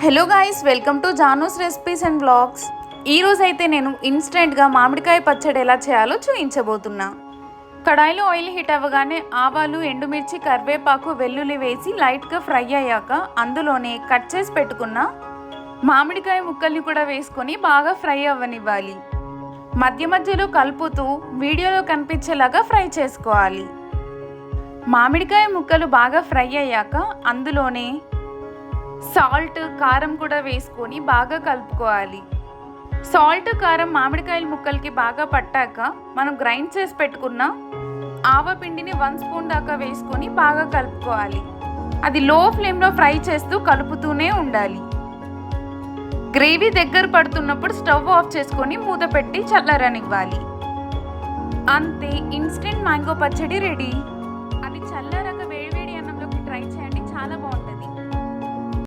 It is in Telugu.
Hello guys, welcome to Janu's recipes and blogs. ఈరోజు అయితే నేను ఇన్స్టెంట్గా మామిడికాయ పచ్చడి ఎలా చేయాలో చూపించబోతున్నా. కడాయిలో ఆయిల్ హీట్ అవ్వగానే ఆవాలు, ఎండుమిర్చి, కరివేపాకు, వెల్లుల్లి వేసి లైట్గా ఫ్రై అయ్యాక అందులోనే కట్ చేసి పెట్టుకున్న మామిడికాయ ముక్కల్ని కూడా వేసుకొని బాగా ఫ్రై అవ్వనివ్వాలి. మధ్య మధ్యలో కలుపుతూ వీడియోలో కనిపించేలాగా ఫ్రై చేసుకోవాలి. మామిడికాయ ముక్కలు బాగా ఫ్రై అయ్యాక అందులోనే సాల్ట్, కారం కూడా వేసుకొని బాగా కలుపుకోవాలి. సాల్ట్, కారం మామిడికాయల ముక్కలకి బాగా పట్టాక మనం గ్రైండ్ చేసి పెట్టుకున్న ఆవపిండిని 1 స్పూన్ దాకా వేసుకొని బాగా కలుపుకోవాలి. అది లో ఫ్లేమ్లో ఫ్రై చేస్తూ కలుపుతూనే ఉండాలి. గ్రేవీ దగ్గర పడుతున్నప్పుడు స్టవ్ ఆఫ్ చేసుకొని మూత పెట్టి చల్లారనివ్వాలి. అంతే, ఇన్స్టెంట్ మ్యాంగో పచ్చడి రెడీ.